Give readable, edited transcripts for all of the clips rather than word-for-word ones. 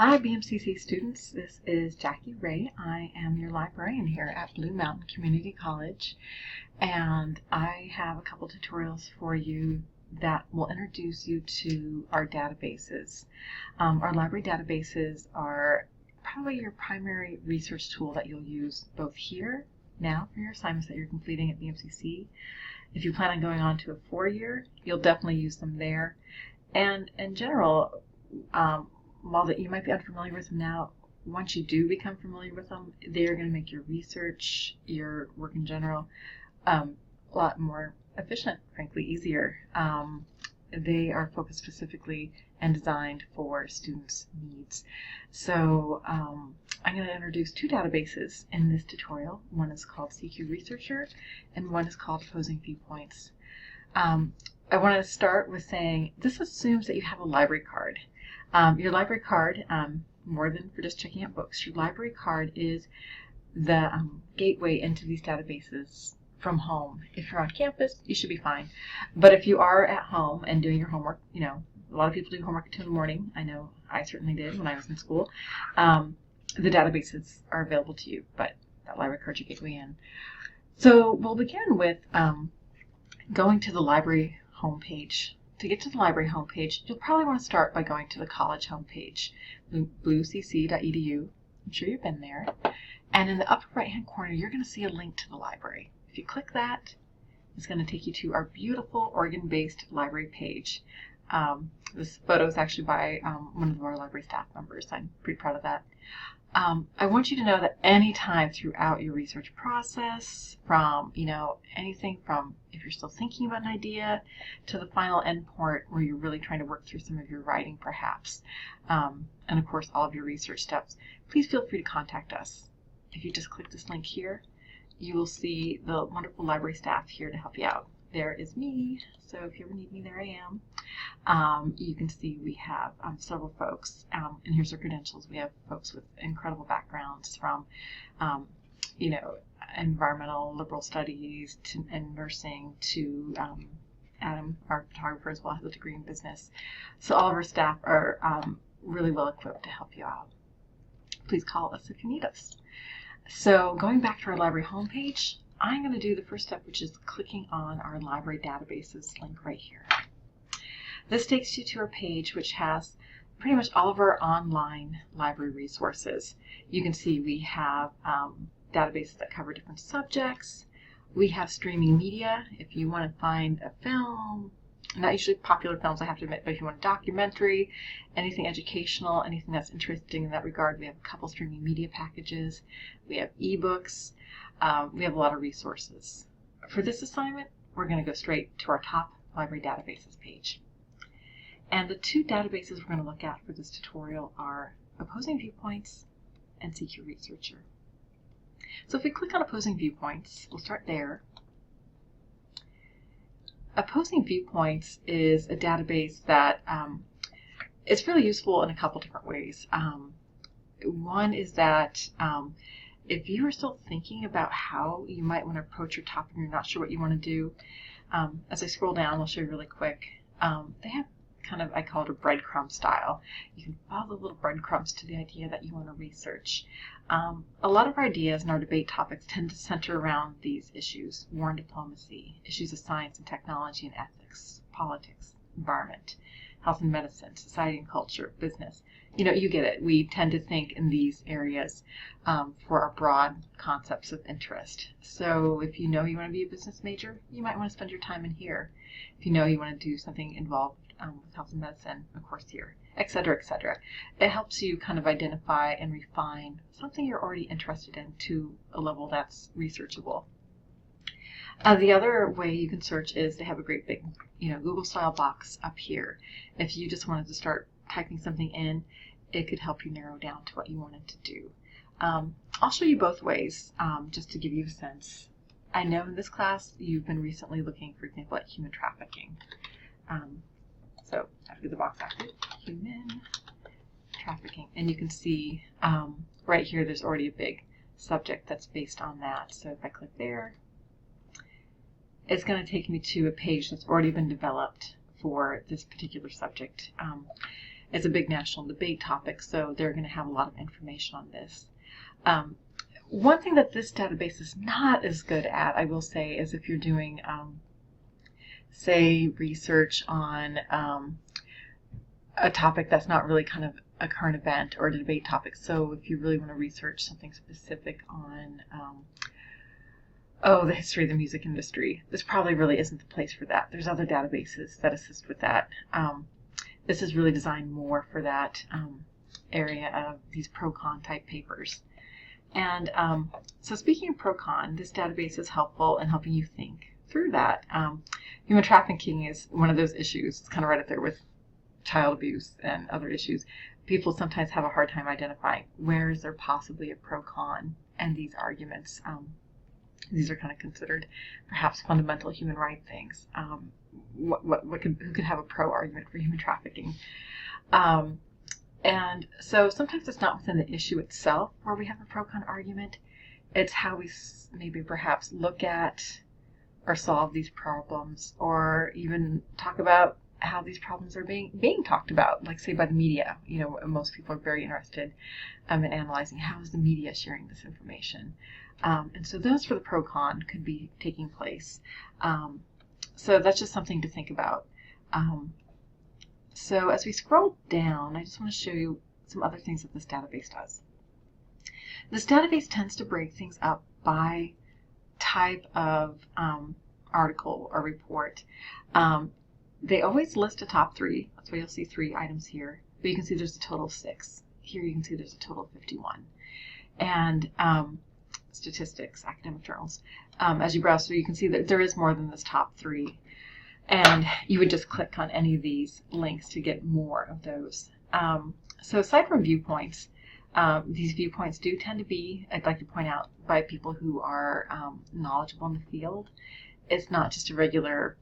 Hi, BMCC students. This is Jackie Ray. I am your librarian here at Blue Mountain Community College, and I have a couple tutorials for you that will introduce you to our databases. Our library databases are probably your primary research tool that you'll use both here now for your assignments that you're completing at BMCC. If you plan on going on to a 4-year, you'll definitely use them there. And in general, while that you might be unfamiliar with them now, once you do become familiar with them, they're going to make your research, your work in general, a lot more efficient, frankly, easier. They are focused specifically and designed for students' needs. So I'm going to introduce two databases in this tutorial. One is called CQ Researcher and one is called Opposing Viewpoints. I want to start with saying this assumes that you have a library card. Your library card, more than for just checking out books, your library card is the gateway into these databases from home. If you're on campus, you should be fine. But if you are at home and doing your homework, you know, a lot of people do homework at 2 in the morning. I know I certainly did when I was in school. The databases are available to you, but that library card you gateway in. So we'll begin with going to the library homepage. To get to the library homepage, you'll probably want to start by going to the college homepage, bluecc.edu. I'm sure you've been there. And in the upper right-hand corner, you're going to see a link to the library. If you click that, it's going to take you to our beautiful Oregon-based library page. This photo is actually by one of our library staff members. I'm pretty proud of that. I want you to know that anytime throughout your research process, from anything from if you're still thinking about an idea to the final endpoint where you're really trying to work through some of your writing perhaps, and of course all of your research steps, please feel free to contact us. If you just click this link here, you will see the wonderful library staff here to help you out. There is me, so if you ever need me, there I am. You can see we have several folks, and here's their credentials. We have folks with incredible backgrounds from, environmental liberal studies and nursing to Adam, our photographer, as well, has a degree in business. So all of our staff are really well equipped to help you out. Please call us if you need us. So going back to our library homepage, I'm going to do the first step, which is clicking on our library databases link right here. This takes you to a page which has pretty much all of our online library resources. You can see we have databases that cover different subjects. We have streaming media. If you want to find a film, not usually popular films, I have to admit, but if you want a documentary, anything educational, anything that's interesting in that regard, we have a couple streaming media packages. We have ebooks. We have a lot of resources. For this assignment, we're going to go straight to our top library databases page. And the two databases we're going to look at for this tutorial are Opposing Viewpoints and CQ Researcher. So if we click on Opposing Viewpoints, we'll start there. Opposing Viewpoints is a database that is really useful in a couple different ways. One is that if you are still thinking about how you might want to approach your topic and you're not sure what you want to do, as I scroll down, I'll show you really quick. They have kind of, I call it a breadcrumb style. You can follow the little breadcrumbs to the idea that you want to research. A lot of our ideas and our debate topics tend to center around these issues: war and diplomacy, issues of science and technology and ethics, politics, environment, health and medicine, society and culture, business. You get it. We tend to think in these areas for our broad concepts of interest. So if you know you want to be a business major, you might want to spend your time in here. If you know you want to do something involved with health and medicine, of course here, etc., etc. It helps you kind of identify and refine something you're already interested in to a level that's researchable. The other way you can search is they have a great big, Google style box up here. If you just wanted to start typing something in, it could help you narrow down to what you wanted to do. I'll show you both ways just to give you a sense. I know in this class you've been recently looking, for example, at human trafficking. So after the box after human trafficking, and you can see right here there's already a big subject that's based on that. So if I click there, it's going to take me to a page that's already been developed for this particular subject. it's a big national debate topic, so they're going to have a lot of information on this. One thing that this database is not as good at, I will say, is if you're doing, say, research on a topic that's not really kind of a current event or a debate topic. So if you really want to research something specific on, the history of the music industry, this probably really isn't the place for that. There's other databases that assist with that. This is really designed more for that area of these pro-con type papers. And so speaking of pro-con, this database is helpful in helping you think through that. Human trafficking is one of those issues. It's kind of right up there with child abuse and other issues. People sometimes have a hard time identifying where is there possibly a pro-con, and these arguments, these are kind of considered perhaps fundamental human right things. Who could have a pro argument for human trafficking? And so sometimes it's not within the issue itself where we have a pro-con argument. It's how we maybe perhaps look at or solve these problems, or even talk about how these problems are being talked about, like say by the media. Most people are very interested in analyzing how is the media sharing this information. And so those for the pro-con could be taking place. So that's just something to think about. So as we scroll down, I just want to show you some other things that this database does. This database tends to break things up by type of article or report. They always list a top 3. That's why you'll see 3 items here. But you can see there's a total of 6. Here you can see there's a total of 51. And statistics, academic journals. As you browse through, you can see that there is more than this top 3. And you would just click on any of these links to get more of those. So aside from viewpoints, these viewpoints do tend to be, I'd like to point out, by people who are knowledgeable in the field. It's not just a regular,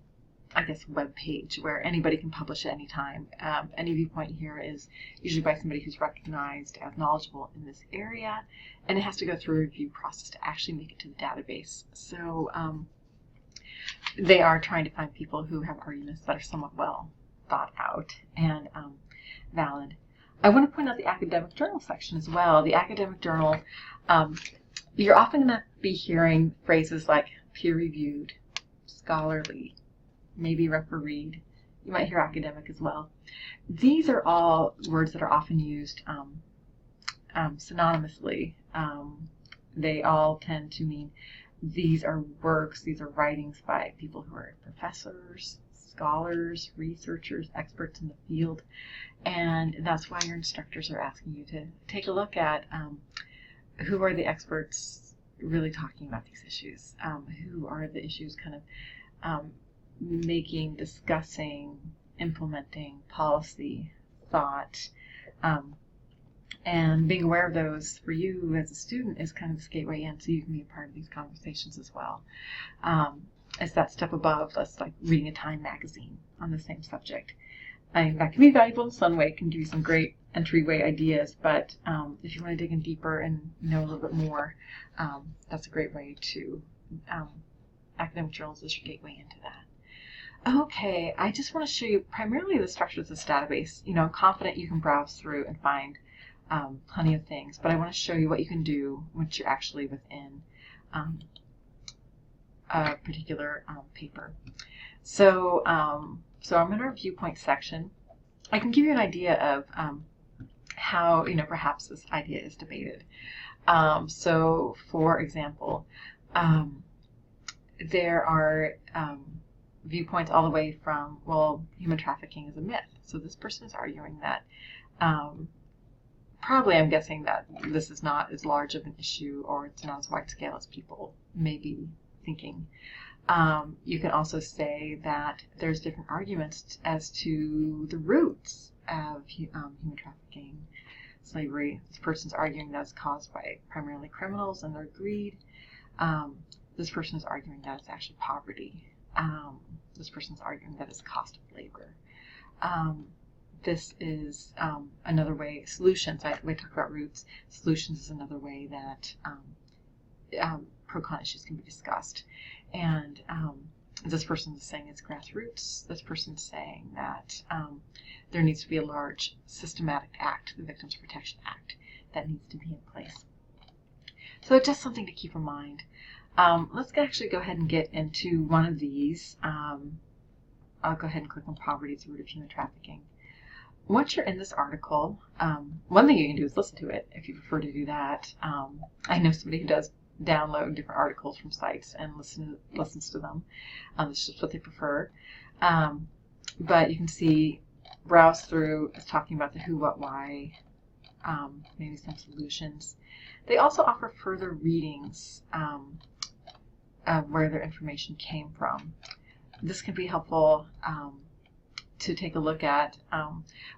web page where anybody can publish at any time. Any viewpoint here is usually by somebody who's recognized as knowledgeable in this area, and it has to go through a review process to actually make it to the database. So they are trying to find people who have arguments that are somewhat well thought out and valid. I want to point out the academic journal section as well. The academic journal, you're often going to be hearing phrases like peer-reviewed, scholarly, maybe refereed. You might hear academic as well. These are all words that are often used synonymously. They all tend to mean these are works, these are writings by people who are professors, scholars, researchers, experts in the field. And that's why your instructors are asking you to take a look at who are the experts really talking about these issues, who are the issues kind of making, discussing, implementing policy, thought, and being aware of those for you as a student is kind of this gateway in, so you can be a part of these conversations as well. It's that step above, that's like reading a Time magazine on the same subject. That can be valuable in some way, it can give you some great entryway ideas, but if you want to dig in deeper and know a little bit more, that's a great way to, academic journals is your gateway into that. Okay, I just want to show you primarily the structure of this database. I'm confident you can browse through and find plenty of things, but I want to show you what you can do once you're actually within a particular paper. So I'm in our viewpoint section. I can give you an idea of how perhaps this idea is debated. So for example, there are viewpoints all the way from, well, human trafficking is a myth. So this person is arguing that probably, I'm guessing that this is not as large of an issue, or it's not as wide scale as people may be thinking. You can also say that there's different arguments as to the roots of human trafficking, slavery. This person's arguing that it's caused by primarily criminals and their greed. This person is arguing that it's actually poverty. This person's arguing that it's cost of labor. This is another way. Solutions, we talk about roots. Solutions is another way that pro-con issues can be discussed. And this person is saying it's grassroots. This person is saying that there needs to be a large systematic act, the Victims Protection Act, that needs to be in place. So just something to keep in mind. Let's actually go ahead and get into one of these. I'll go ahead and click on Poverty is the Root of Human Trafficking. Once you're in this article, one thing you can do is listen to it if you prefer to do that. I know somebody who does download different articles from sites and listens to them. It's just what they prefer. But you can see, browse through, it's talking about the who, what, why, maybe some solutions. They also offer further readings of where their information came from. This can be helpful to take a look at.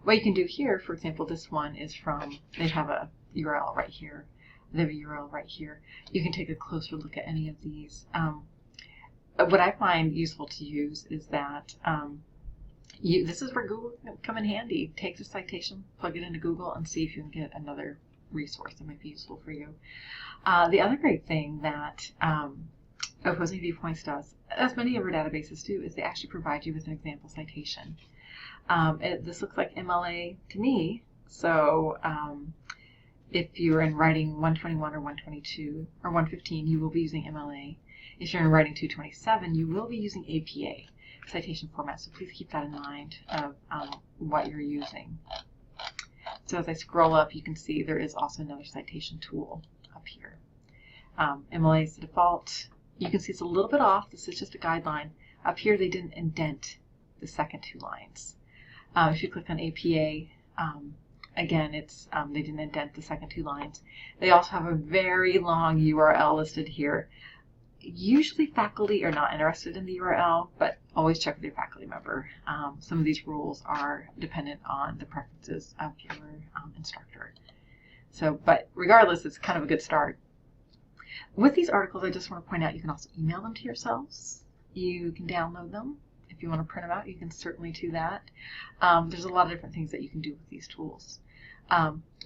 What you can do here, for example, this one is from, they have a URL right here. They have a URL right here. You can take a closer look at any of these. What I find useful to use is that this is where Google can come in handy. Take the citation, plug it into Google, and see if you can get another resource that might be useful for you. The other great thing that Opposing Viewpoints does, as many of our databases do, is they actually provide you with an example citation. This looks like MLA to me, so if you're in writing 121 or 122 or 115, you will be using MLA. If you're in writing 227, you will be using APA citation format, so please keep that in mind of what you're using. So as I scroll up, you can see there is also another citation tool up here. MLA is the default. You can see it's a little bit off. This is just a guideline. Up here, they didn't indent the second two lines. If you click on APA, again, it's they didn't indent the second two lines. They also have a very long URL listed here. Usually faculty are not interested in the URL, but always check with your faculty member. Some of these rules are dependent on the preferences of your instructor. So, but regardless, it's kind of a good start. With these articles, I just want to point out you can also email them to yourselves. You can download them. If you want to print them out, you can certainly do that. There's a lot of different things that you can do with these tools.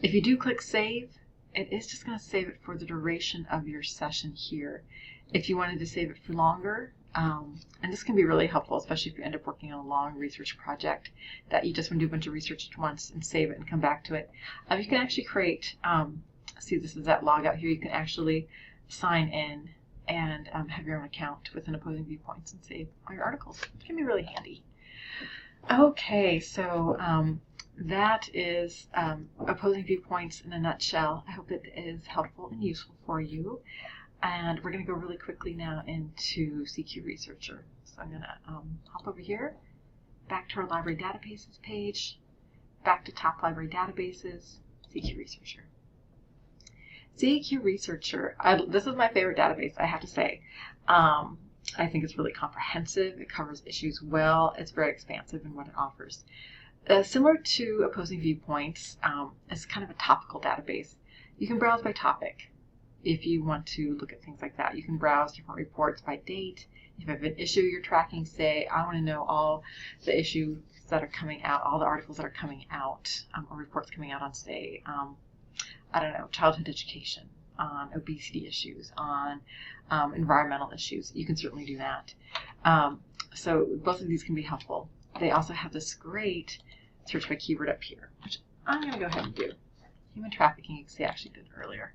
If you do click save, it is just going to save it for the duration of your session here. If you wanted to save it for longer, and this can be really helpful, especially if you end up working on a long research project that you just want to do a bunch of research at once and save it and come back to it. You can actually create, see this is that logout here, you can actually sign in and have your own account within Opposing Viewpoints and save all your articles. It can be really handy. Okay, so that is Opposing Viewpoints in a nutshell. I hope it is helpful and useful for you. And we're going to go really quickly now into CQ Researcher. So I'm going to hop over here, back to our library databases page, back to top library databases, CQ Researcher. CQ Researcher, this is my favorite database, I have to say. I think it's really comprehensive. It covers issues well. It's very expansive in what it offers. Similar to Opposing Viewpoints, it's kind of a topical database. You can browse by topic. If you want to look at things like that, you can browse different reports by date. If you have an issue you're tracking, say, I want to know all the issues that are coming out, all the articles that are coming out, or reports coming out on, say, I don't know, childhood education, on obesity issues, on environmental issues. You can certainly do that. So both of these can be helpful. They also have this great search by keyword up here, which I'm going to go ahead and do. Human trafficking, you can see I actually did earlier.